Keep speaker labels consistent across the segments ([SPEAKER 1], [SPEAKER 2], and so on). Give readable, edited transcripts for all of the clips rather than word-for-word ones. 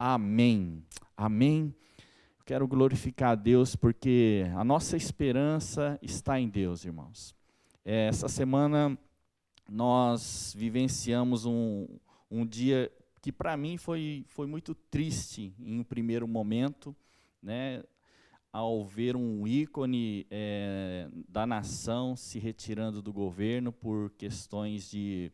[SPEAKER 1] Amém. Amém. Quero glorificar a Deus porque a nossa esperança está em Deus, irmãos. Essa semana nós vivenciamos um dia que para mim foi muito triste em um primeiro momento, né? Ao ver um ícone da nação se retirando do governo por questões de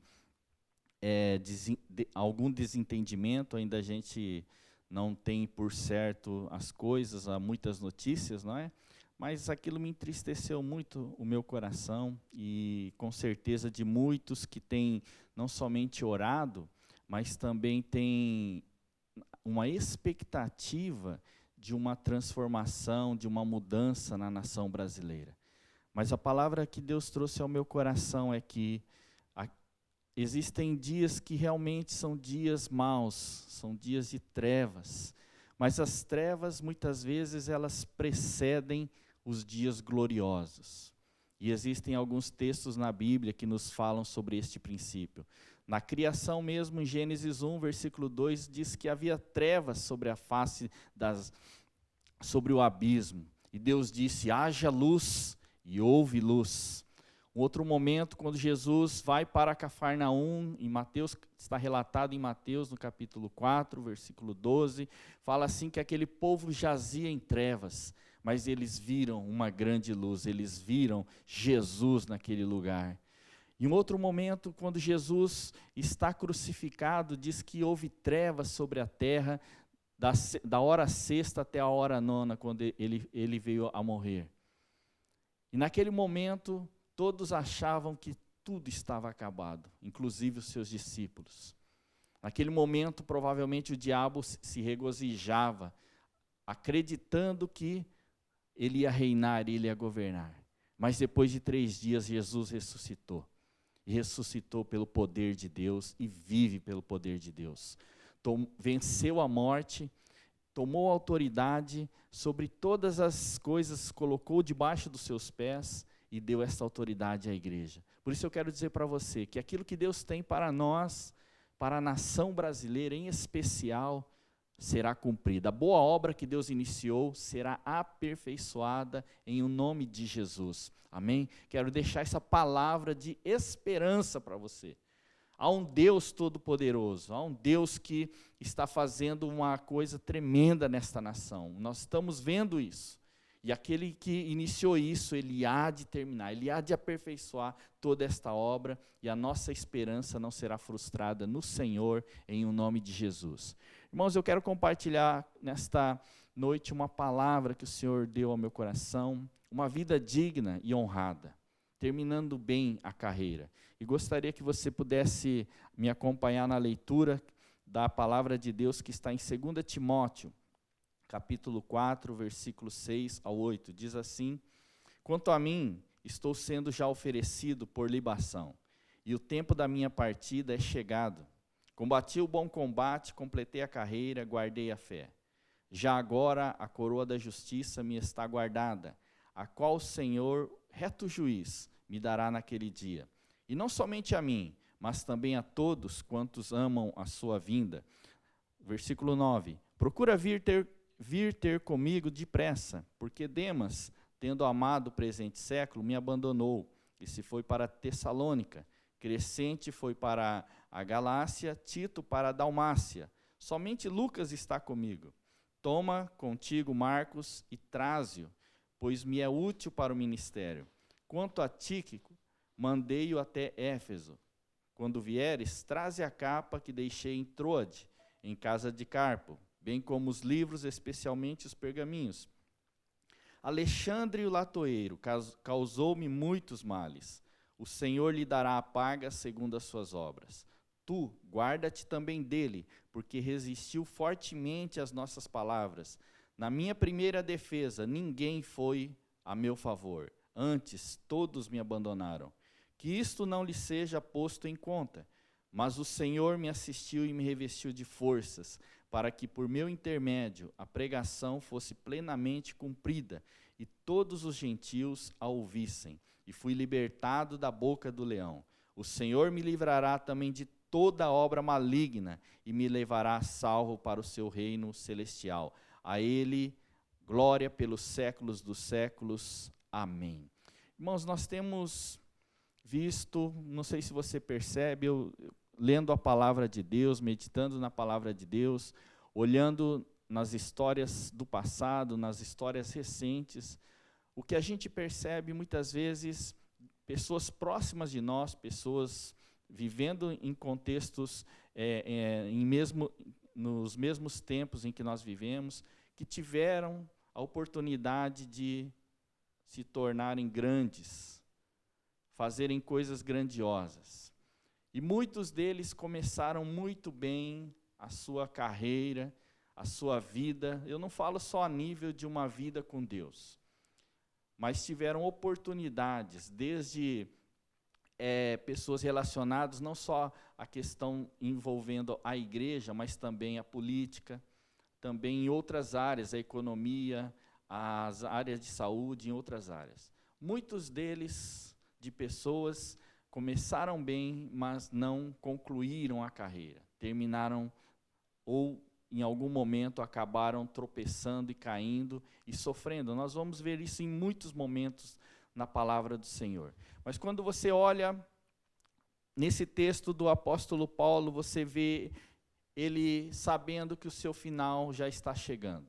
[SPEAKER 1] algum desentendimento. Ainda a gente não tem por certo as coisas, há muitas notícias, não é? Mas aquilo me entristeceu muito o meu coração e com certeza de muitos que têm não somente orado, mas também têm uma expectativa de uma transformação, de uma mudança na nação brasileira. Mas a palavra que Deus trouxe ao meu coração é que existem dias que realmente são dias maus, são dias de trevas, mas as trevas muitas vezes elas precedem os dias gloriosos. E existem alguns textos na Bíblia que nos falam sobre este princípio. Na criação mesmo, em Gênesis 1, versículo 2, diz que havia trevas sobre a face sobre o abismo. E Deus disse, haja luz, e houve luz. Um outro momento, quando Jesus vai para Cafarnaum, em Mateus, está relatado em Mateus, no capítulo 4, versículo 12, fala assim que aquele povo jazia em trevas, mas eles viram uma grande luz, eles viram Jesus naquele lugar. Em um outro momento, quando Jesus está crucificado, diz que houve trevas sobre a terra, da hora sexta até a hora nona, quando ele veio a morrer. E naquele momento, todos achavam que tudo estava acabado, inclusive os seus discípulos. Naquele momento, provavelmente o diabo se regozijava, acreditando que ele ia reinar, ele ia governar. Mas depois de 3 dias, Jesus ressuscitou. E ressuscitou pelo poder de Deus e vive pelo poder de Deus. Venceu a morte, tomou autoridade sobre todas as coisas, colocou debaixo dos seus pés e deu essa autoridade à igreja. Por isso eu quero dizer para você que aquilo que Deus tem para nós, para a nação brasileira em especial, será cumprida. A boa obra que Deus iniciou será aperfeiçoada em o nome de Jesus. Amém? Quero deixar essa palavra de esperança para você. Há um Deus todo-poderoso, há um Deus que está fazendo uma coisa tremenda nesta nação. Nós estamos vendo isso. E aquele que iniciou isso, ele há de terminar, ele há de aperfeiçoar toda esta obra, e a nossa esperança não será frustrada no Senhor, em o nome de Jesus. Irmãos, eu quero compartilhar nesta noite uma palavra que o Senhor deu ao meu coração, uma vida digna e honrada, terminando bem a carreira. E gostaria que você pudesse me acompanhar na leitura da palavra de Deus que está em 2 Timóteo, capítulo 4, versículos 6 ao 8, diz assim: quanto a mim, estou sendo já oferecido por libação, e o tempo da minha partida é chegado. Combati o bom combate, completei a carreira, guardei a fé. Já agora a coroa da justiça me está guardada, a qual o Senhor, reto juiz, me dará naquele dia. E não somente a mim, mas também a todos quantos amam a sua vinda. Versículo 9, procura vir ter comigo depressa, porque Demas, tendo amado o presente século, me abandonou, e se foi para Tessalônica. Crescente foi para a Galácia, Tito para a Dalmácia. Somente Lucas está comigo. Toma contigo Marcos e traze-o, pois me é útil para o ministério. Quanto a Tíquico, mandei-o até Éfeso. Quando vieres, traze a capa que deixei em Troade, em casa de Carpo, bem como os livros, especialmente os pergaminhos. Alexandre o latoeiro causou-me muitos males. O Senhor lhe dará a paga segundo as suas obras. Tu, guarda-te também dele, porque resistiu fortemente às nossas palavras. Na minha primeira defesa, ninguém foi a meu favor. Antes, todos me abandonaram. Que isto não lhe seja posto em conta. Mas o Senhor me assistiu e me revestiu de forças, para que por meu intermédio a pregação fosse plenamente cumprida, e todos os gentios a ouvissem. E fui libertado da boca do leão. O Senhor me livrará também de toda obra maligna e me levará salvo para o seu reino celestial. A Ele, glória pelos séculos dos séculos. Amém. Irmãos, nós temos visto, não sei se você percebe, eu lendo a palavra de Deus, meditando na palavra de Deus, olhando nas histórias do passado, nas histórias recentes, o que a gente percebe muitas vezes, pessoas próximas de nós, pessoas vivendo em contextos, nos mesmos tempos em que nós vivemos, que tiveram a oportunidade de se tornarem grandes, fazerem coisas grandiosas. E muitos deles começaram muito bem a sua carreira, a sua vida. Eu não falo só a nível de uma vida com Deus, mas tiveram oportunidades, desde pessoas relacionadas não só à questão envolvendo a igreja, mas também a política, também em outras áreas, a economia, as áreas de saúde, em outras áreas. Muitos deles, de pessoas, começaram bem, mas não concluíram a carreira. Terminaram, ou em algum momento acabaram tropeçando e caindo e sofrendo. Nós vamos ver isso em muitos momentos na palavra do Senhor. Mas quando você olha nesse texto do apóstolo Paulo, você vê ele sabendo que o seu final já está chegando.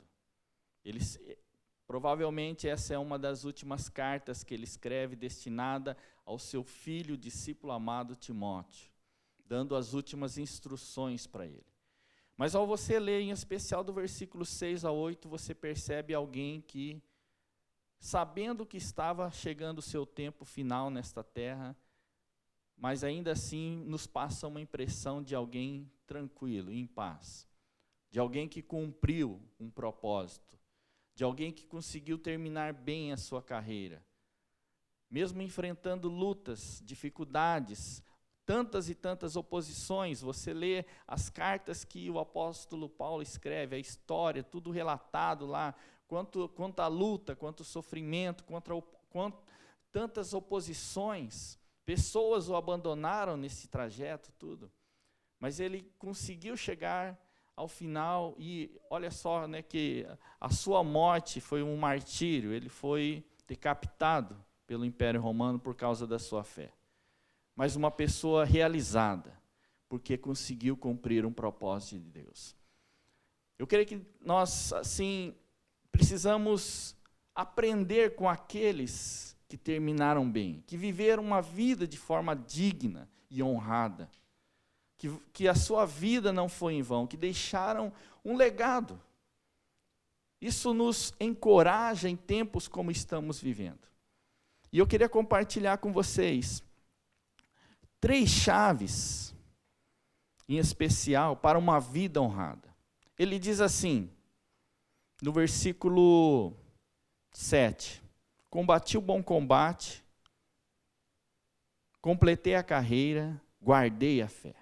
[SPEAKER 1] Provavelmente essa é uma das últimas cartas que ele escreve, destinada ao seu filho, discípulo amado Timóteo, dando as últimas instruções para ele. Mas ao você ler, em especial do versículo 6 a 8, você percebe alguém que, sabendo que estava chegando o seu tempo final nesta terra, mas ainda assim nos passa uma impressão de alguém tranquilo, em paz, de alguém que cumpriu um propósito, de alguém que conseguiu terminar bem a sua carreira, mesmo enfrentando lutas, dificuldades, tantas e tantas oposições. Você lê as cartas que o apóstolo Paulo escreve, a história, tudo relatado lá, quanto a luta, quanto o sofrimento, quanto tantas oposições, pessoas o abandonaram nesse trajeto, tudo. Mas ele conseguiu chegar ao final, e olha só, né, que a sua morte foi um martírio, ele foi decapitado pelo Império Romano por causa da sua fé. Mas uma pessoa realizada, porque conseguiu cumprir um propósito de Deus. Eu creio que nós, assim, precisamos aprender com aqueles que terminaram bem, que viveram uma vida de forma digna e honrada, que a sua vida não foi em vão, que deixaram um legado. Isso nos encoraja em tempos como estamos vivendo. E eu queria compartilhar com vocês 3 chaves, em especial, para uma vida honrada. Ele diz assim, no versículo 7, combati o bom combate, completei a carreira, guardei a fé.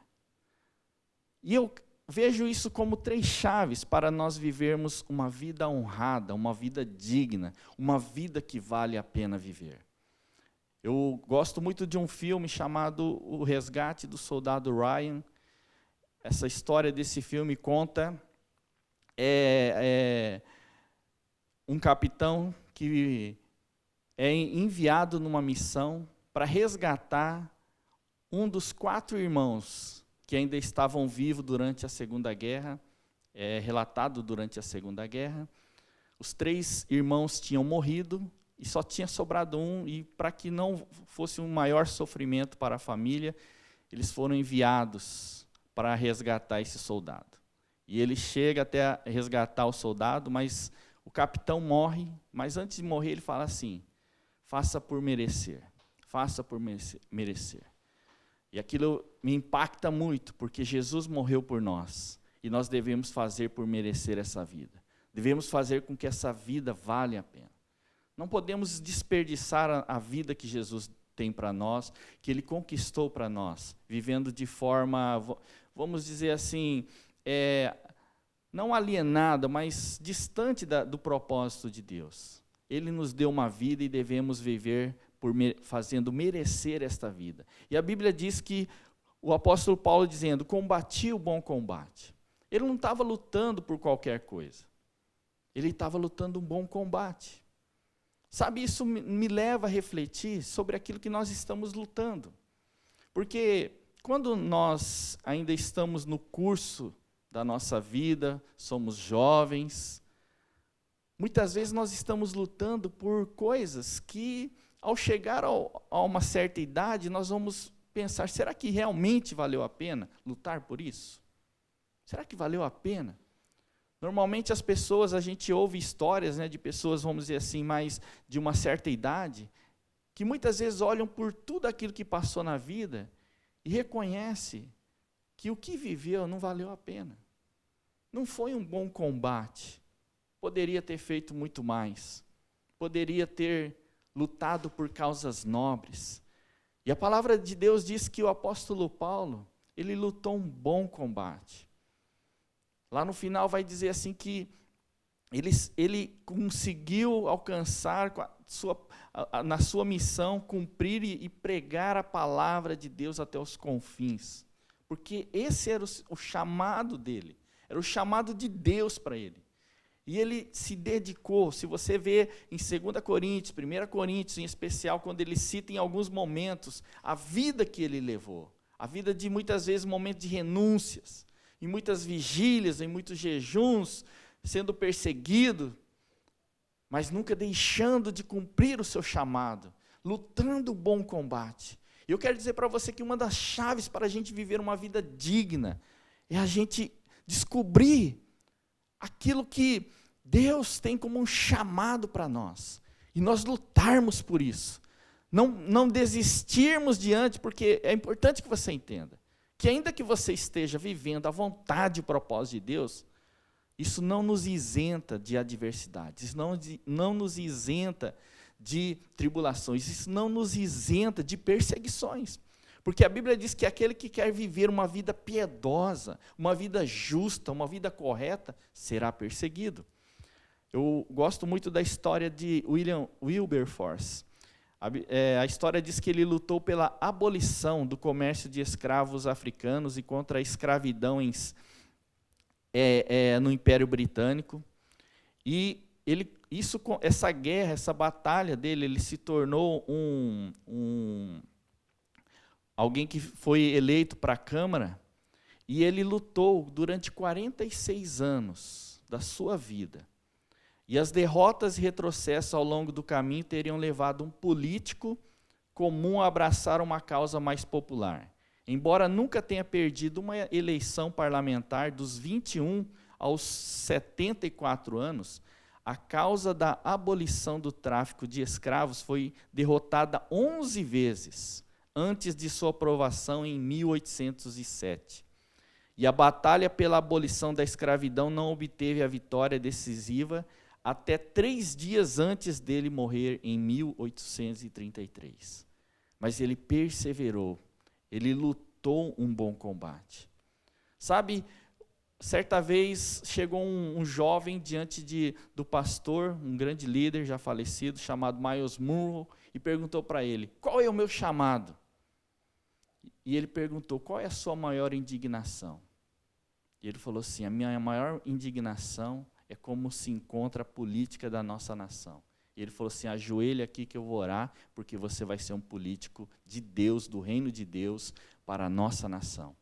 [SPEAKER 1] E eu vejo isso como 3 chaves para nós vivermos uma vida honrada, uma vida digna, uma vida que vale a pena viver. Eu gosto muito de um filme chamado O Resgate do Soldado Ryan. Essa história desse filme conta um capitão que é enviado numa missão para resgatar um dos 4 irmãos que ainda estavam vivos durante a Segunda Guerra, relatado durante a Segunda Guerra. Os 3 irmãos tinham morrido e só tinha sobrado um, e para que não fosse um maior sofrimento para a família, eles foram enviados para resgatar esse soldado. E ele chega até resgatar o soldado, mas o capitão morre, mas antes de morrer ele fala assim, faça por merecer, faça por merecer. E aquilo me impacta muito, porque Jesus morreu por nós, e nós devemos fazer por merecer essa vida. Devemos fazer com que essa vida valha a pena. Não podemos desperdiçar a vida que Jesus tem para nós, que Ele conquistou para nós, vivendo de forma, vamos dizer assim, não alienada, mas distante do propósito de Deus. Ele nos deu uma vida e devemos viver fazendo merecer esta vida. E a Bíblia diz que o apóstolo Paulo dizendo, combati o bom combate. Ele não estava lutando por qualquer coisa. Ele estava lutando um bom combate. Sabe, isso me leva a refletir sobre aquilo que nós estamos lutando. Porque quando nós ainda estamos no curso da nossa vida, somos jovens, muitas vezes nós estamos lutando por coisas que, ao chegar a uma certa idade, nós vamos pensar, será que realmente valeu a pena lutar por isso? Será que valeu a pena? Normalmente as pessoas, a gente ouve histórias, né, de pessoas, vamos dizer assim, mais de uma certa idade, que muitas vezes olham por tudo aquilo que passou na vida e reconhece que o que viveu não valeu a pena. Não foi um bom combate. Poderia ter feito muito mais. Poderia ter lutado por causas nobres. E a palavra de Deus diz que o apóstolo Paulo, ele lutou um bom combate. Lá no final vai dizer assim que ele conseguiu alcançar na sua missão, cumprir e pregar a palavra de Deus até os confins. Porque esse era o chamado dele, era o chamado de Deus para ele. E ele se dedicou, se você vê em 2 Coríntios, 1 Coríntios em especial, quando ele cita em alguns momentos a vida que ele levou, a vida de muitas vezes momentos de renúncias, em muitas vigílias, em muitos jejuns, sendo perseguido, mas nunca deixando de cumprir o seu chamado, lutando o bom combate. E eu quero dizer para você que uma das chaves para a gente viver uma vida digna é a gente descobrir aquilo que Deus tem como um chamado para nós, e nós lutarmos por isso, não desistirmos diante, porque é importante que você entenda, que ainda que você esteja vivendo a vontade e o propósito de Deus, isso não nos isenta de adversidades, isso não nos isenta de tribulações, isso não nos isenta de perseguições. Porque a Bíblia diz que aquele que quer viver uma vida piedosa, uma vida justa, uma vida correta, será perseguido. Eu gosto muito da história de William Wilberforce. A história diz que ele lutou pela abolição do comércio de escravos africanos e contra a escravidão no Império Britânico. E essa guerra, essa batalha dele, ele se tornou alguém que foi eleito para a Câmara, e ele lutou durante 46 anos da sua vida. E as derrotas e retrocessos ao longo do caminho teriam levado um político comum a abraçar uma causa mais popular. Embora nunca tenha perdido uma eleição parlamentar dos 21 aos 74 anos, a causa da abolição do tráfico de escravos foi derrotada 11 vezes, antes de sua aprovação em 1807. E a batalha pela abolição da escravidão não obteve a vitória decisiva até 3 dias antes dele morrer, em 1833. Mas ele perseverou, ele lutou um bom combate. Sabe, certa vez chegou um jovem diante do pastor, um grande líder já falecido, chamado Miles Monroe, e perguntou para ele, qual é o meu chamado? E ele perguntou, qual é a sua maior indignação? E ele falou assim, a minha maior indignação é como se encontra a política da nossa nação. E ele falou assim, ajoelha aqui que eu vou orar, porque você vai ser um político de Deus, do reino de Deus, para a nossa nação.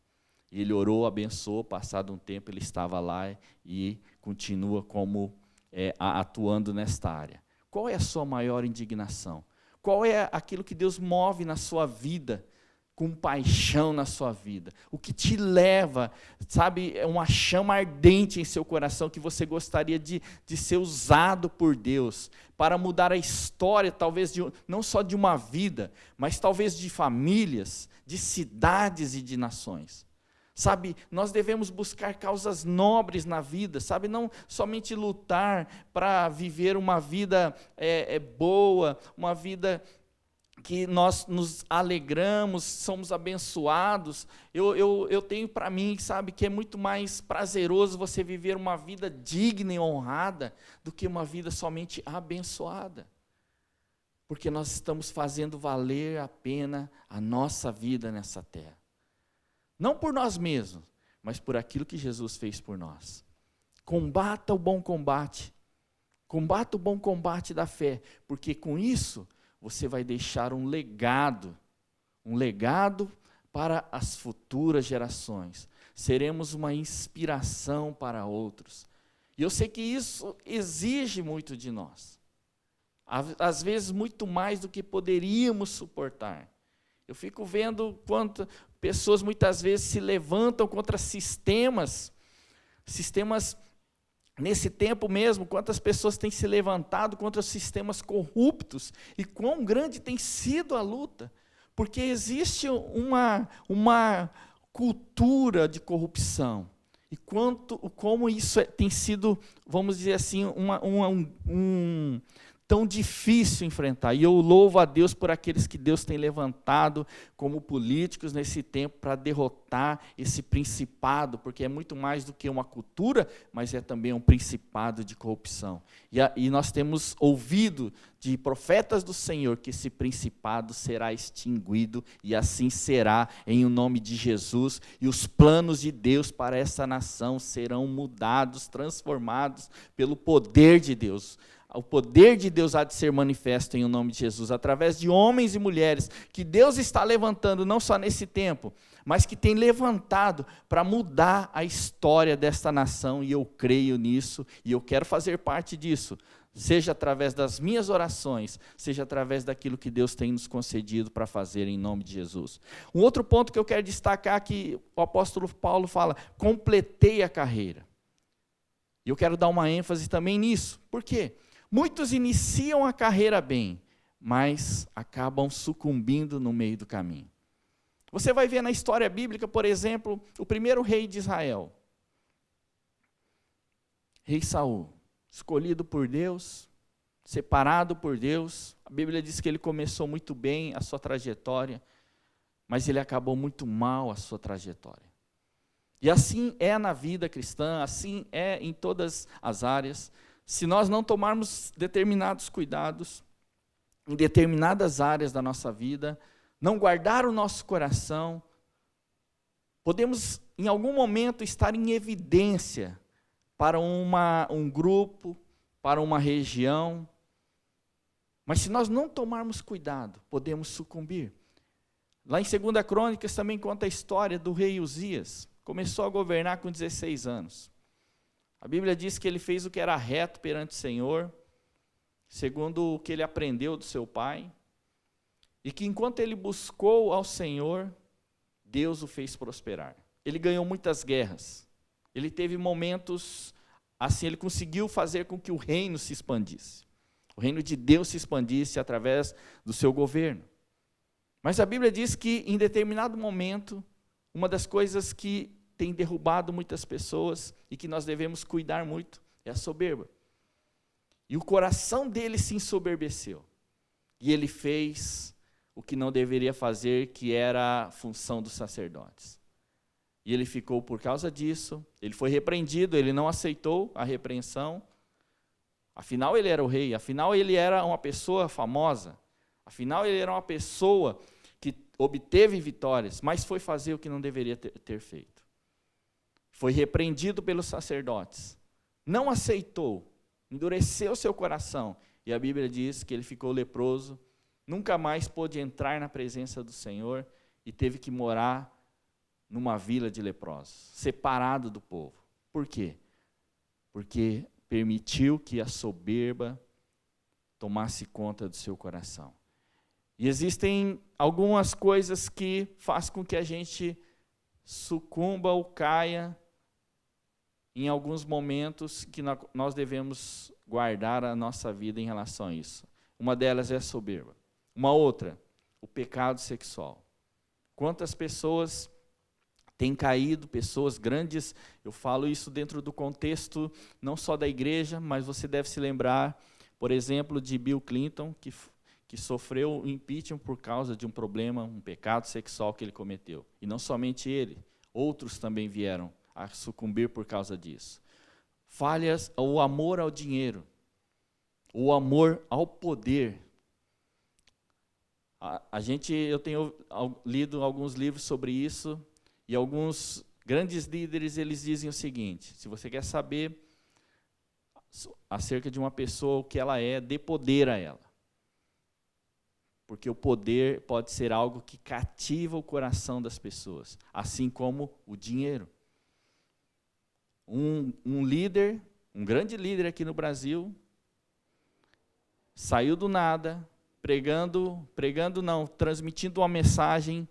[SPEAKER 1] E ele orou, abençoou, passado um tempo ele estava lá e continua atuando nesta área. Qual é a sua maior indignação? Qual é aquilo que Deus move na sua vida, com paixão na sua vida? O que te leva, sabe, é uma chama ardente em seu coração que você gostaria de ser usado por Deus para mudar a história, talvez não só de uma vida, mas talvez de famílias, de cidades e de nações. Sabe, nós devemos buscar causas nobres na vida, sabe, não somente lutar para viver uma vida boa, uma vida que nós nos alegramos, somos abençoados. Eu tenho para mim, sabe, que é muito mais prazeroso você viver uma vida digna e honrada do que uma vida somente abençoada. Porque nós estamos fazendo valer a pena a nossa vida nessa terra. Não por nós mesmos, mas por aquilo que Jesus fez por nós. Combata o bom combate. Combata o bom combate da fé, porque com isso você vai deixar um legado para as futuras gerações. Seremos uma inspiração para outros. E eu sei que isso exige muito de nós. Às vezes muito mais do que poderíamos suportar. Eu fico vendo quantas pessoas muitas vezes se levantam contra sistemas nesse tempo mesmo, quantas pessoas têm se levantado contra os sistemas corruptos e quão grande tem sido a luta, porque existe uma cultura de corrupção e como isso tem sido, vamos dizer assim, tão difícil enfrentar. E eu louvo a Deus por aqueles que Deus tem levantado como políticos nesse tempo para derrotar esse principado, porque é muito mais do que uma cultura, mas é também um principado de corrupção. E nós temos ouvido de profetas do Senhor que esse principado será extinguido, e assim será em o nome de Jesus, e os planos de Deus para essa nação serão mudados, transformados pelo poder de Deus. O poder de Deus há de ser manifesto em o nome de Jesus, através de homens e mulheres que Deus está levantando, não só nesse tempo, mas que tem levantado para mudar a história desta nação, e eu creio nisso, e eu quero fazer parte disso, seja através das minhas orações, seja através daquilo que Deus tem nos concedido para fazer em nome de Jesus. Um outro ponto que eu quero destacar, que o apóstolo Paulo fala, completei a carreira. E eu quero dar uma ênfase também nisso. Por quê? Muitos iniciam a carreira bem, mas acabam sucumbindo no meio do caminho. Você vai ver na história bíblica, por exemplo, o primeiro rei de Israel, rei Saul, escolhido por Deus, separado por Deus. A Bíblia diz que ele começou muito bem a sua trajetória, mas ele acabou muito mal a sua trajetória. E assim é na vida cristã, assim é em todas as áreas. Se nós não tomarmos determinados cuidados em determinadas áreas da nossa vida, não guardar o nosso coração, podemos em algum momento estar em evidência para um grupo, para uma região, mas se nós não tomarmos cuidado, podemos sucumbir. Lá em 2 Crônicas também conta a história do rei Uzias. Começou a governar com 16 anos. A Bíblia diz que ele fez o que era reto perante o Senhor, segundo o que ele aprendeu do seu pai, e que enquanto ele buscou ao Senhor, Deus o fez prosperar. Ele ganhou muitas guerras, ele teve momentos, assim, ele conseguiu fazer com que o reino se expandisse. O reino de Deus se expandisse através do seu governo. Mas a Bíblia diz que em determinado momento, uma das coisas que tem derrubado muitas pessoas e que nós devemos cuidar muito é a soberba. E o coração dele se ensoberbeceu. E ele fez o que não deveria fazer, que era a função dos sacerdotes. E ele ficou por causa disso, ele foi repreendido, ele não aceitou a repreensão. Afinal ele era o rei, afinal ele era uma pessoa famosa, afinal ele era uma pessoa que obteve vitórias, mas foi fazer o que não deveria ter feito. Foi repreendido pelos sacerdotes, não aceitou, endureceu seu coração, e a Bíblia diz que ele ficou leproso, nunca mais pôde entrar na presença do Senhor, e teve que morar numa vila de leprosos, separado do povo. Por quê? Porque permitiu que a soberba tomasse conta do seu coração. E existem algumas coisas que fazem com que a gente sucumba ou caia em alguns momentos que nós devemos guardar a nossa vida em relação a isso. Uma delas é a soberba. Uma outra, o pecado sexual. Quantas pessoas têm caído, pessoas grandes, eu falo isso dentro do contexto não só da igreja, mas você deve se lembrar, por exemplo, de Bill Clinton, que sofreu impeachment por causa de um problema, um pecado sexual que ele cometeu. E não somente ele, outros também vieram a sucumbir por causa disso. Falhas, o amor ao dinheiro, o amor ao poder. Eu tenho lido alguns livros sobre isso, E alguns grandes líderes, eles dizem o seguinte: se você quer saber acerca de uma pessoa, o que ela é, dê poder a ela. Porque o poder pode ser algo que cativa o coração das pessoas, assim como o dinheiro. Um líder, um grande líder aqui no Brasil, saiu do nada, transmitindo uma mensagem,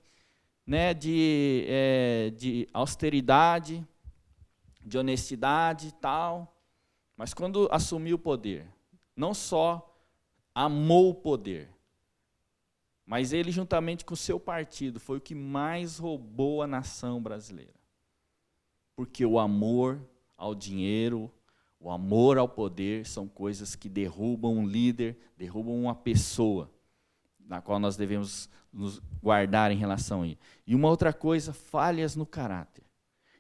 [SPEAKER 1] né, de austeridade, de honestidade e tal, mas quando assumiu o poder, não só amou o poder, mas ele, juntamente com o seu partido, foi o que mais roubou a nação brasileira. Porque o amor ao dinheiro, o amor ao poder, são coisas que derrubam um líder, derrubam uma pessoa, na qual nós devemos nos guardar em relação a isso. E uma outra coisa, falhas no caráter.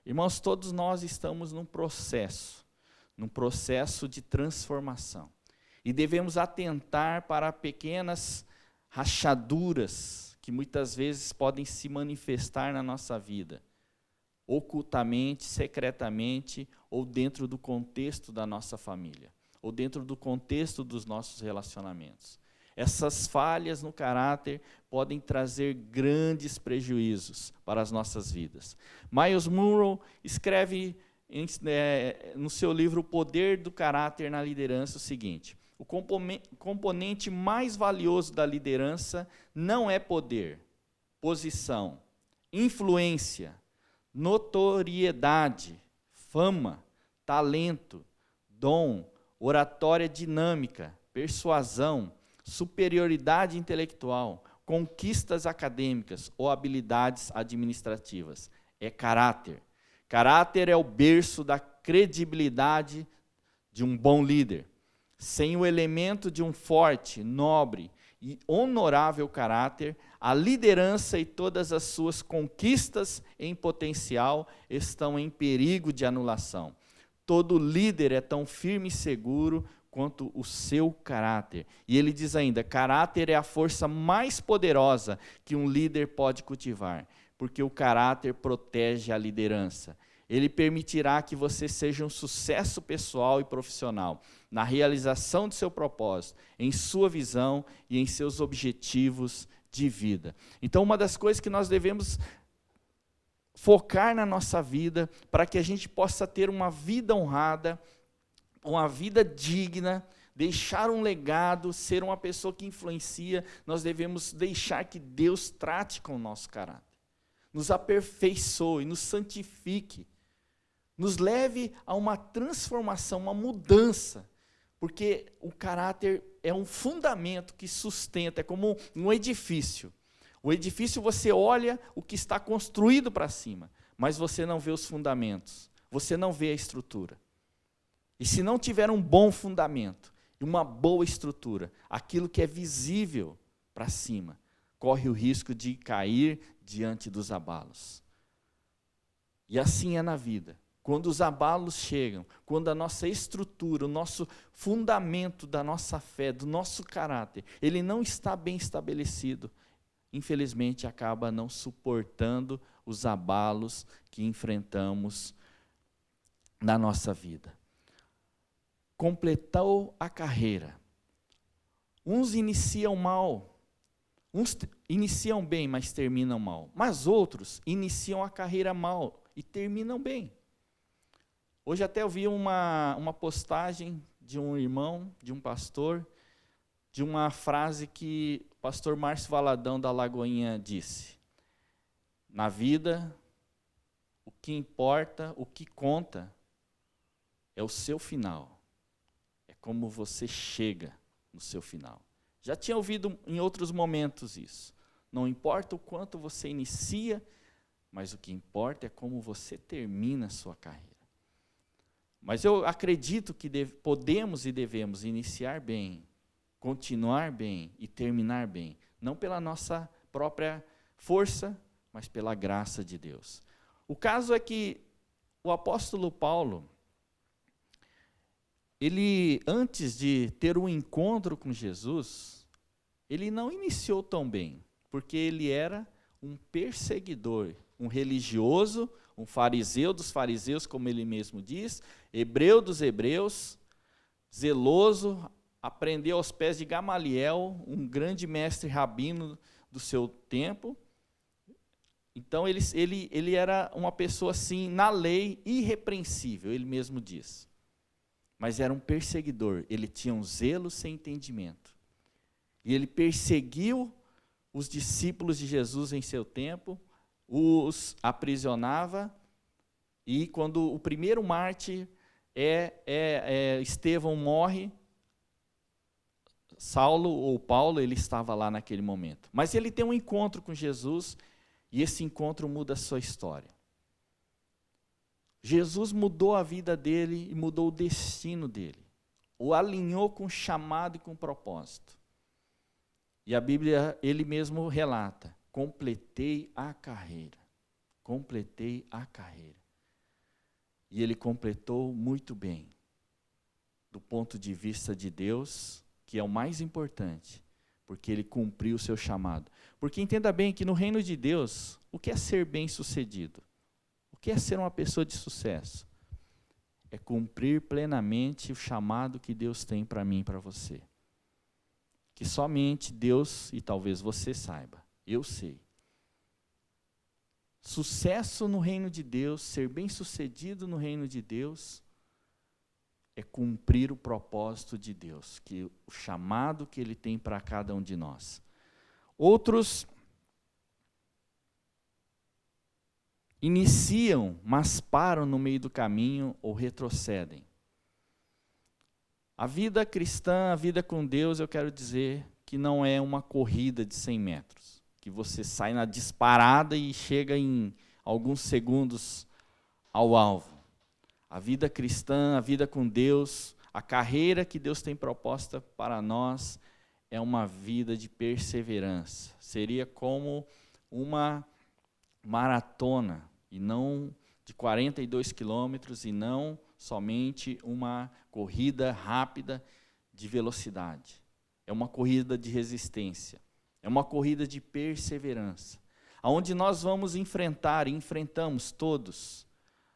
[SPEAKER 1] Irmãos, todos nós estamos num processo de transformação. E devemos atentar para pequenas rachaduras que muitas vezes podem se manifestar na nossa vida, ocultamente, secretamente, ou dentro do contexto da nossa família, ou dentro do contexto dos nossos relacionamentos. Essas falhas no caráter podem trazer grandes prejuízos para as nossas vidas. Myles Munroe escreve no seu livro O Poder do Caráter na Liderança o seguinte: o componente mais valioso da liderança não é poder, posição, influência, notoriedade, fama, talento, dom, oratória dinâmica, persuasão, superioridade intelectual, conquistas acadêmicas ou habilidades administrativas. É caráter. Caráter é o berço da credibilidade de um bom líder. Sem o elemento de um forte, nobre e honorável caráter, a liderança e todas as suas conquistas em potencial estão em perigo de anulação. Todo líder é tão firme e seguro quanto o seu caráter. E ele diz ainda: caráter é a força mais poderosa que um líder pode cultivar, porque o caráter protege a liderança. Ele permitirá que você seja um sucesso pessoal e profissional, na realização de seu propósito, em sua visão e em seus objetivos de vida. Então, uma das coisas que nós devemos focar na nossa vida, para que a gente possa ter uma vida honrada, uma vida digna, deixar um legado, ser uma pessoa que influencia, nós devemos deixar que Deus trate com o nosso caráter, nos aperfeiçoe, nos santifique, nos leve a uma transformação, uma mudança, porque o caráter é um fundamento que sustenta, é como um edifício. O edifício, você olha o que está construído para cima, mas você não vê os fundamentos, você não vê a estrutura. E se não tiver um bom fundamento e uma boa estrutura, aquilo que é visível para cima, corre o risco de cair diante dos abalos. E assim é na vida. Quando os abalos chegam, quando a nossa estrutura, o nosso fundamento da nossa fé, do nosso caráter, ele não está bem estabelecido, infelizmente acaba não suportando os abalos que enfrentamos na nossa vida. Completou a carreira. Uns iniciam mal, uns iniciam bem, mas terminam mal. Mas outros iniciam a carreira mal e terminam bem. Hoje até eu vi uma postagem de um irmão, de um pastor, de uma frase que o pastor Márcio Valadão da Lagoinha disse: na vida, o que importa, o que conta, é o seu final. É como você chega no seu final. Já tinha ouvido em outros momentos isso. Não importa o quanto você inicia, mas o que importa é como você termina a sua carreira. Mas eu acredito que podemos e devemos iniciar bem, continuar bem e terminar bem, não pela nossa própria força, mas pela graça de Deus. O caso é que o apóstolo Paulo, ele, antes de ter um encontro com Jesus, ele não iniciou tão bem, porque ele era um perseguidor, um religioso, um fariseu dos fariseus, como ele mesmo diz, hebreu dos hebreus, zeloso, aprendeu aos pés de Gamaliel, um grande mestre rabino do seu tempo. Então, ele era uma pessoa, assim, na lei, irrepreensível, ele mesmo diz. Mas era um perseguidor, ele tinha um zelo sem entendimento. E ele perseguiu os discípulos de Jesus em seu tempo, os aprisionava, e quando o primeiro mártir Estevão morre, Saulo ou Paulo, ele estava lá naquele momento. Mas ele tem um encontro com Jesus, e esse encontro muda a sua história. Jesus mudou a vida dele e mudou o destino dele. O alinhou com chamado e com propósito. E a Bíblia, ele mesmo relata, completei a carreira. Completei a carreira. E ele completou muito bem. Do ponto de vista de Deus, que é o mais importante, porque ele cumpriu o seu chamado. Porque entenda bem que no reino de Deus, o que é ser bem-sucedido? O que é ser uma pessoa de sucesso? É cumprir plenamente o chamado que Deus tem para mim e para você. Que somente Deus, e talvez você saiba, eu sei. Sucesso no reino de Deus, ser bem-sucedido no reino de Deus, é cumprir o propósito de Deus, que o chamado que Ele tem para cada um de nós. Outros iniciam, mas param no meio do caminho ou retrocedem. A vida cristã, a vida com Deus, eu quero dizer que não é uma corrida de 100 metros, que você sai na disparada e chega em alguns segundos ao alvo. A vida cristã, a vida com Deus, a carreira que Deus tem proposta para nós é uma vida de perseverança. Seria como uma maratona, e não de 42 quilômetros, e não somente uma corrida rápida de velocidade. É uma corrida de resistência. É uma corrida de perseverança. Onde nós vamos enfrentar, e enfrentamos todos,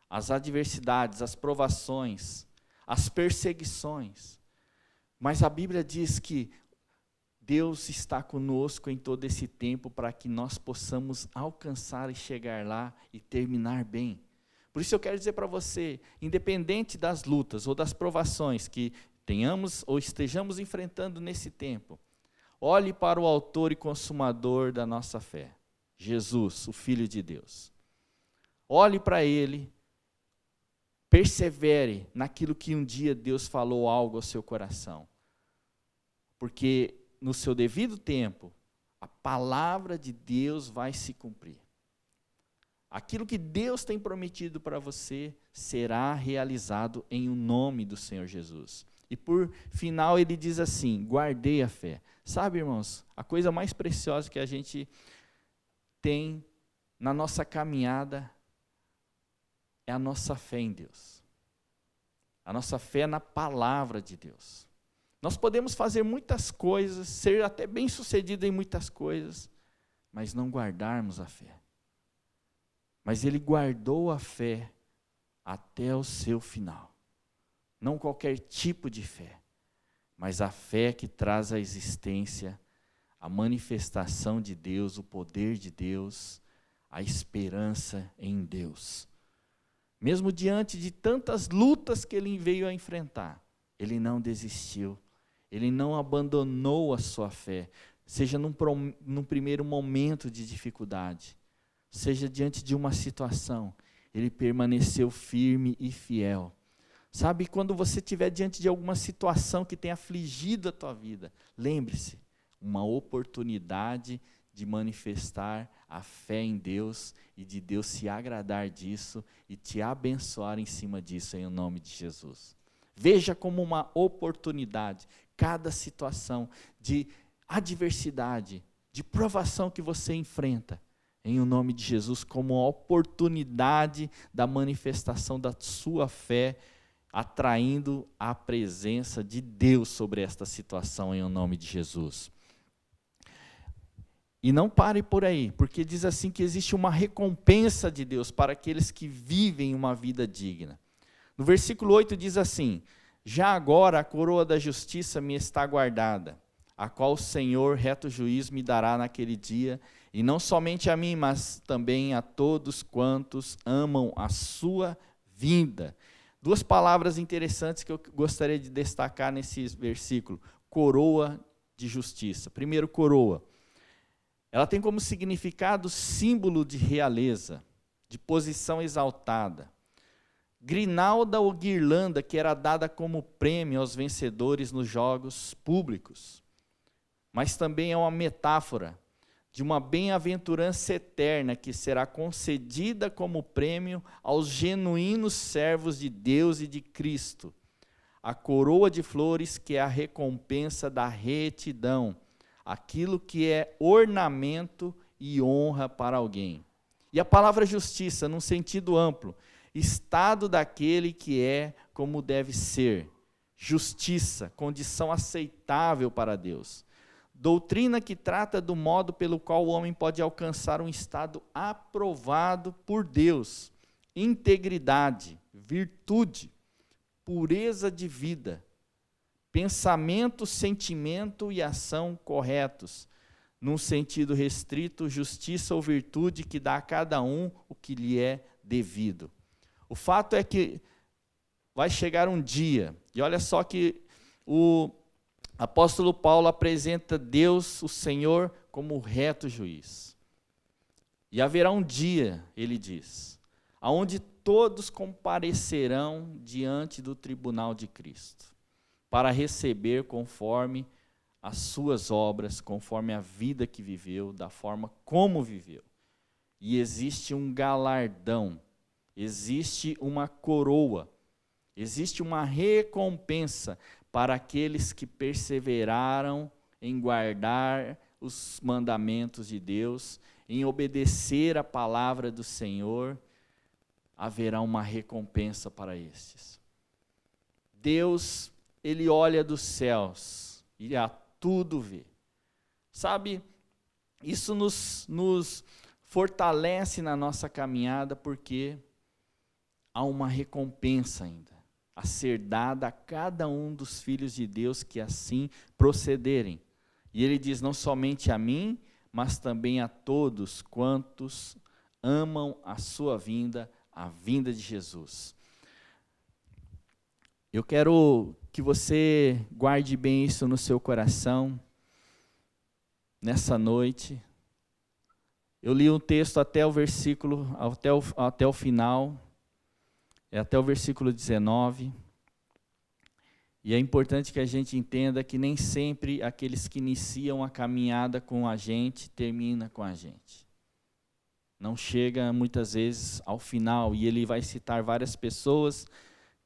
[SPEAKER 1] as adversidades, as provações, as perseguições. Mas a Bíblia diz que Deus está conosco em todo esse tempo para que nós possamos alcançar e chegar lá e terminar bem. Por isso eu quero dizer para você, independente das lutas ou das provações que tenhamos ou estejamos enfrentando nesse tempo, olhe para o autor e consumador da nossa fé, Jesus, o Filho de Deus. Olhe para Ele, persevere naquilo que um dia Deus falou algo ao seu coração. Porque no seu devido tempo, a palavra de Deus vai se cumprir. Aquilo que Deus tem prometido para você será realizado em o nome do Senhor Jesus. E por final ele diz assim, guardei a fé. Sabe, irmãos, a coisa mais preciosa que a gente tem na nossa caminhada é a nossa fé em Deus. A nossa fé na palavra de Deus. Nós podemos fazer muitas coisas, ser até bem-sucedido em muitas coisas, mas não guardarmos a fé. Mas ele guardou a fé até o seu final. Não qualquer tipo de fé, mas a fé que traz à existência a manifestação de Deus, o poder de Deus, a esperança em Deus. Mesmo diante de tantas lutas que ele veio a enfrentar, ele não desistiu, ele não abandonou a sua fé, seja num primeiro momento de dificuldade, seja diante de uma situação, ele permaneceu firme e fiel. Sabe, quando você estiver diante de alguma situação que tenha afligido a tua vida, lembre-se, uma oportunidade de manifestar a fé em Deus e de Deus se agradar disso e te abençoar em cima disso em nome de Jesus. Veja como uma oportunidade, cada situação de adversidade, de provação que você enfrenta, em nome de Jesus, como uma oportunidade da manifestação da sua fé, atraindo a presença de Deus sobre esta situação em nome de Jesus. E não pare por aí, porque diz assim que existe uma recompensa de Deus para aqueles que vivem uma vida digna. No versículo 8 diz assim: já agora a coroa da justiça me está guardada, a qual o Senhor, reto juiz, me dará naquele dia, e não somente a mim, mas também a todos quantos amam a sua vinda. Duas palavras interessantes que eu gostaria de destacar nesse versículo: coroa de justiça. Primeiro, coroa. Ela tem como significado símbolo de realeza, de posição exaltada. Grinalda ou guirlanda, que era dada como prêmio aos vencedores nos jogos públicos. Mas também é uma metáfora de uma bem-aventurança eterna que será concedida como prêmio aos genuínos servos de Deus e de Cristo. A coroa de flores, que é a recompensa da retidão, aquilo que é ornamento e honra para alguém. E a palavra justiça, num sentido amplo, estado daquele que é como deve ser. Justiça, condição aceitável para Deus. Doutrina que trata do modo pelo qual o homem pode alcançar um estado aprovado por Deus. Integridade, virtude, pureza de vida, pensamento, sentimento e ação corretos. Num sentido restrito, justiça ou virtude que dá a cada um o que lhe é devido. O fato é que vai chegar um dia, e olha só que o apóstolo Paulo apresenta Deus, o Senhor, como o reto juiz. E haverá um dia, ele diz, aonde todos comparecerão diante do tribunal de Cristo, para receber conforme as suas obras, conforme a vida que viveu, da forma como viveu. E existe um galardão, existe uma coroa, existe uma recompensa para aqueles que perseveraram em guardar os mandamentos de Deus, em obedecer a palavra do Senhor. Haverá uma recompensa para estes. Deus, Ele olha dos céus e a tudo vê. Sabe, isso nos fortalece na nossa caminhada, porque há uma recompensa ainda a ser dada a cada um dos filhos de Deus que assim procederem. E ele diz, não somente a mim, mas também a todos quantos amam a sua vinda, a vinda de Jesus. Eu quero que você guarde bem isso no seu coração, nessa noite. Eu li um texto até o versículo, até o final, até o versículo 19, e é importante que a gente entenda que nem sempre aqueles que iniciam a caminhada com a gente, termina com a gente. Não chega muitas vezes ao final, e ele vai citar várias pessoas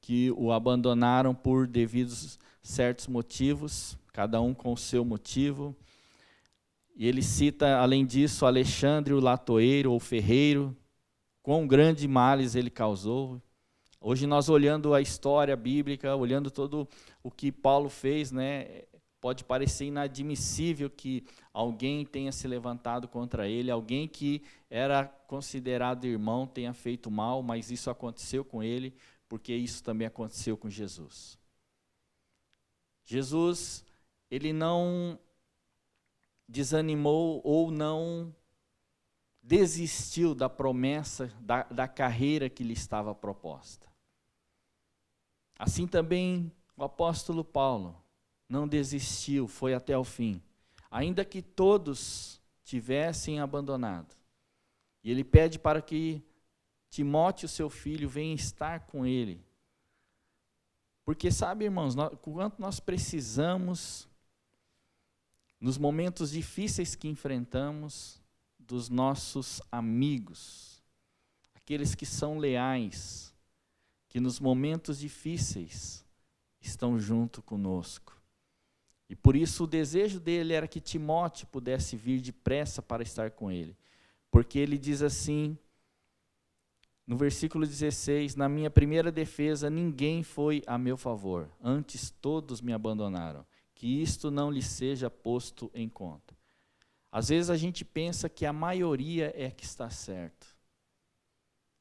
[SPEAKER 1] que o abandonaram por devidos certos motivos, cada um com o seu motivo. E ele cita, além disso, Alexandre, o latoeiro ou ferreiro, quão grande males ele causou. Hoje nós olhando a história bíblica, olhando todo o que Paulo fez, né, pode parecer inadmissível que alguém tenha se levantado contra ele, alguém que era considerado irmão tenha feito mal, mas isso aconteceu com ele, porque isso também aconteceu com Jesus. Jesus, ele não desanimou ou não desistiu da promessa, da carreira que lhe estava proposta. Assim também o apóstolo Paulo não desistiu, foi até o fim, ainda que todos tivessem abandonado. E ele pede para que Timóteo, seu filho, venha estar com ele. Porque sabe, irmãos, quanto nós precisamos, nos momentos difíceis que enfrentamos, dos nossos amigos, aqueles que são leais, que nos momentos difíceis estão junto conosco. E por isso o desejo dele era que Timóteo pudesse vir depressa para estar com ele. Porque ele diz assim, no versículo 16, na minha primeira defesa ninguém foi a meu favor, antes todos me abandonaram, que isto não lhe seja posto em conta. Às vezes a gente pensa que a maioria é que está certo.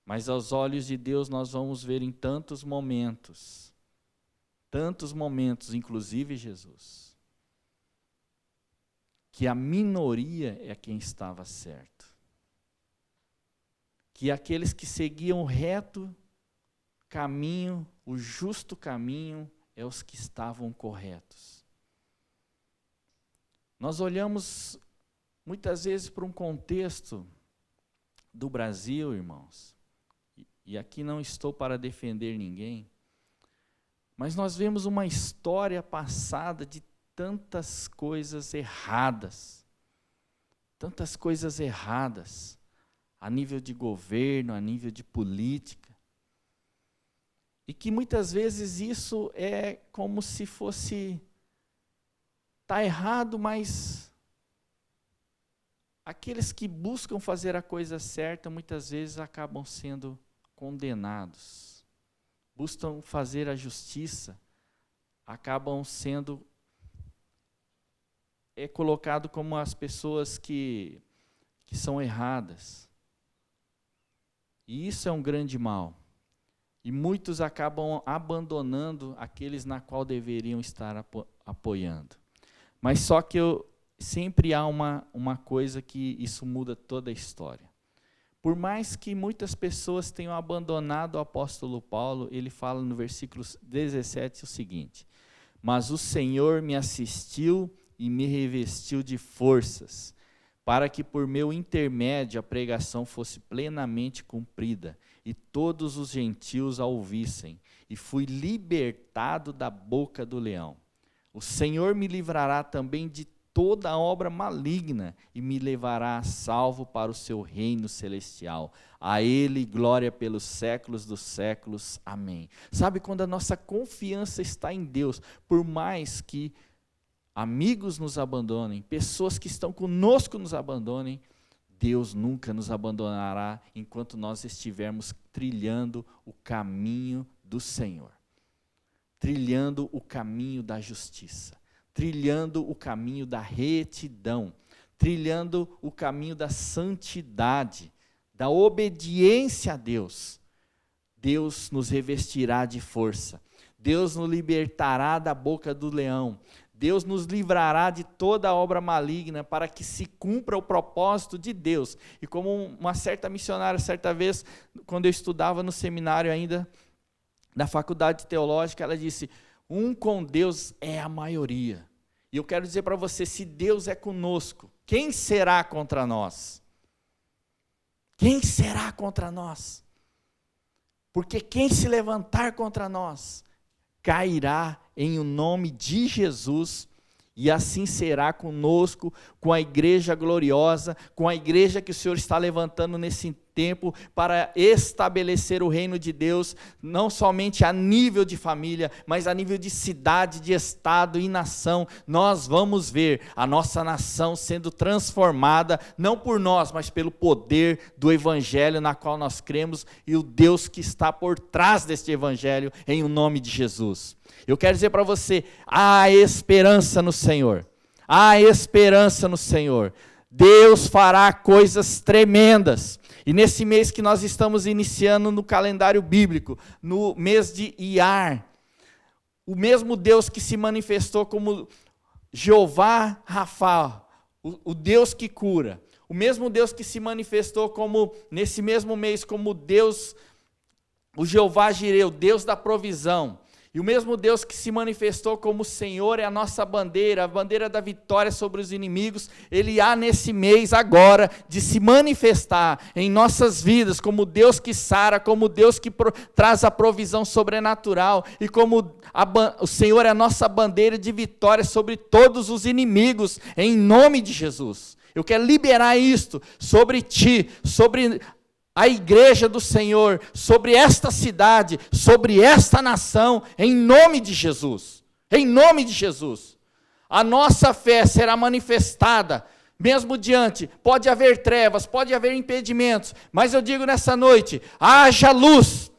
[SPEAKER 1] Mas aos olhos de Deus nós vamos ver em tantos momentos, inclusive Jesus, que a minoria é quem estava certo. Que aqueles que seguiam o reto caminho, o justo caminho, é os que estavam corretos. Nós olhamos muitas vezes para um contexto do Brasil, irmãos, e aqui não estou para defender ninguém, mas nós vemos uma história passada de tantas coisas erradas, a nível de governo, a nível de política, e que muitas vezes isso é como se fosse, está errado, mas aqueles que buscam fazer a coisa certa, muitas vezes acabam sendo condenados. Buscam fazer a justiça, acabam sendo colocado como as pessoas que são erradas. E isso é um grande mal. E muitos acabam abandonando aqueles na qual deveriam estar apoiando. Mas só que sempre há uma coisa que isso muda toda a história. Por mais que muitas pessoas tenham abandonado o apóstolo Paulo, ele fala no versículo 17 o seguinte: mas o Senhor me assistiu e me revestiu de forças, para que por meu intermédio a pregação fosse plenamente cumprida, e todos os gentios a ouvissem, e fui libertado da boca do leão. O Senhor me livrará também de toda obra maligna, e me levará a salvo para o seu reino celestial. A Ele glória pelos séculos dos séculos. Amém. Sabe, quando a nossa confiança está em Deus, por mais que amigos nos abandonem, pessoas que estão conosco nos abandonem, Deus nunca nos abandonará enquanto nós estivermos trilhando o caminho do Senhor, trilhando o caminho da justiça, trilhando o caminho da retidão, trilhando o caminho da santidade, da obediência a Deus. Deus nos revestirá de força, Deus nos libertará da boca do leão, Deus nos livrará de toda obra maligna para que se cumpra o propósito de Deus. E como uma certa missionária, certa vez, quando eu estudava no seminário ainda, da faculdade teológica, ela disse: um com Deus é a maioria. E eu quero dizer para você, se Deus é conosco, quem será contra nós? Quem será contra nós? Porque quem se levantar contra nós, cairá em o nome de Jesus, e assim será conosco, com a igreja gloriosa, com a igreja que o Senhor está levantando nesse tempo, para estabelecer o reino de Deus, não somente a nível de família, mas a nível de cidade, de estado e nação. Nós vamos ver a nossa nação sendo transformada, não por nós, mas pelo poder do evangelho na qual nós cremos, e o Deus que está por trás deste evangelho, em o nome de Jesus. Eu quero dizer para você, há esperança no Senhor, há esperança no Senhor. Deus fará coisas tremendas. E nesse mês que nós estamos iniciando no calendário bíblico, no mês de Iyar, o mesmo Deus que se manifestou como Jeová Rafa, o Deus que cura, o mesmo Deus que se manifestou como, nesse mesmo mês, como Deus, o Jeová Jireh, o Deus da provisão, e o mesmo Deus que se manifestou como o Senhor é a nossa bandeira, a bandeira da vitória sobre os inimigos, Ele há nesse mês agora de se manifestar em nossas vidas como Deus que sara, como Deus que traz a provisão sobrenatural, e como o Senhor é a nossa bandeira de vitória sobre todos os inimigos, em nome de Jesus. Eu quero liberar isto sobre ti, sobre a igreja do Senhor, sobre esta cidade, sobre esta nação, em nome de Jesus. Em nome de Jesus. A nossa fé será manifestada, mesmo diante, pode haver trevas, pode haver impedimentos, mas eu digo nessa noite, haja luz,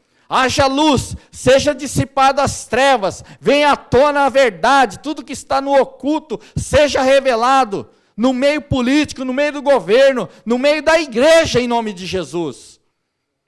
[SPEAKER 1] seja dissipada as trevas, venha à tona a verdade, tudo que está no oculto, seja revelado,
[SPEAKER 2] no meio político, no meio do governo, no meio da igreja, em nome de Jesus.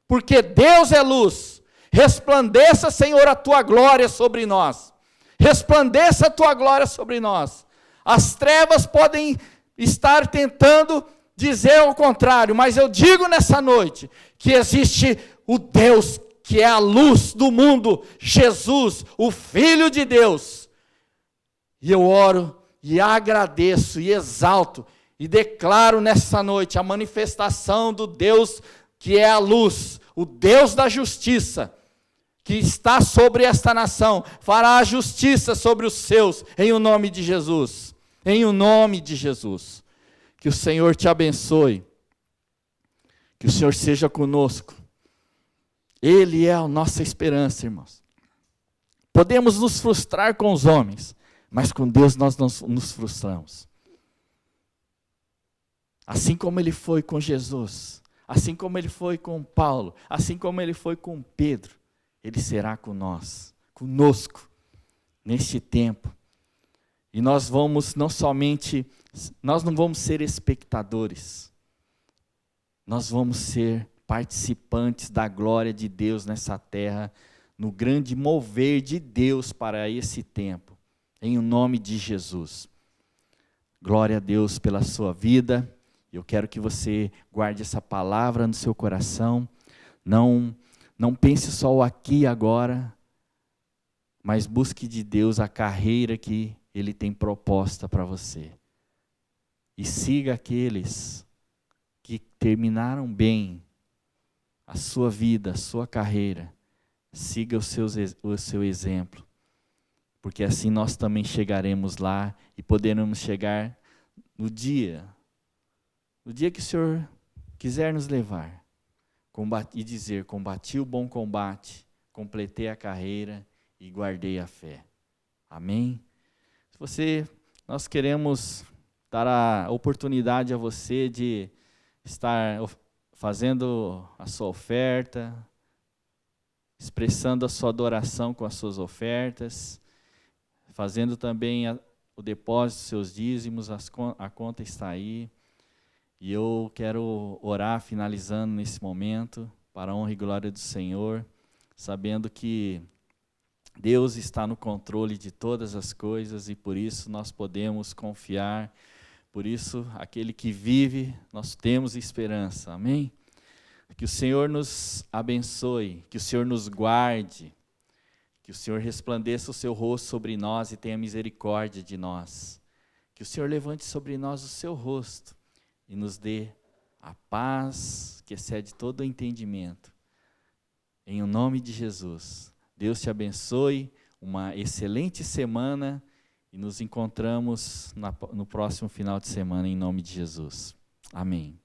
[SPEAKER 2] Porque Deus é luz. Resplandeça, Senhor, a tua glória sobre nós. Resplandeça a tua glória sobre nós. As trevas podem estar tentando dizer ao contrário, mas eu digo nessa noite que existe o Deus que é a luz do mundo, Jesus, o Filho de Deus. E eu oro e agradeço e exalto e declaro nessa noite a manifestação do Deus que é a luz, o Deus da justiça, que está sobre esta nação, fará a justiça sobre os seus, em o nome de Jesus. Em o nome de Jesus. Que o Senhor te abençoe. Que o Senhor seja conosco. Ele é a nossa esperança, irmãos. Podemos nos frustrar com os homens, mas com Deus nós não nos frustramos. Assim como Ele foi com Jesus, assim como Ele foi com Paulo, assim como Ele foi com Pedro, Ele será com nós, conosco, neste tempo. E nós não vamos ser espectadores, nós vamos ser participantes da glória de Deus nessa terra, no grande mover de Deus para esse tempo, em o nome de Jesus. Glória a Deus pela sua vida. Eu quero que você guarde essa palavra no seu coração. Não pense só o aqui e agora, mas busque de Deus a carreira que Ele tem proposta para você. E siga aqueles que terminaram bem a sua vida, a sua carreira. Siga o seu exemplo, porque assim nós também chegaremos lá e poderemos chegar no dia que o Senhor quiser nos levar. E dizer, combati o bom combate, completei a carreira e guardei a fé. Amém? Nós queremos dar a oportunidade a você de estar fazendo a sua oferta, expressando a sua adoração com as suas ofertas, fazendo também o depósito dos seus dízimos, a conta está aí. E eu quero orar, finalizando nesse momento, para a honra e glória do Senhor, sabendo que Deus está no controle de todas as coisas e por isso nós podemos confiar, por isso aquele que vive, nós temos esperança, amém? Que o Senhor nos abençoe, que o Senhor nos guarde, que o Senhor resplandeça o seu rosto sobre nós e tenha misericórdia de nós, que o Senhor levante sobre nós o seu rosto, e nos dê a paz que excede todo o entendimento. Em o nome de Jesus. Deus te abençoe, uma excelente semana e nos encontramos no próximo final de semana em nome de Jesus. Amém.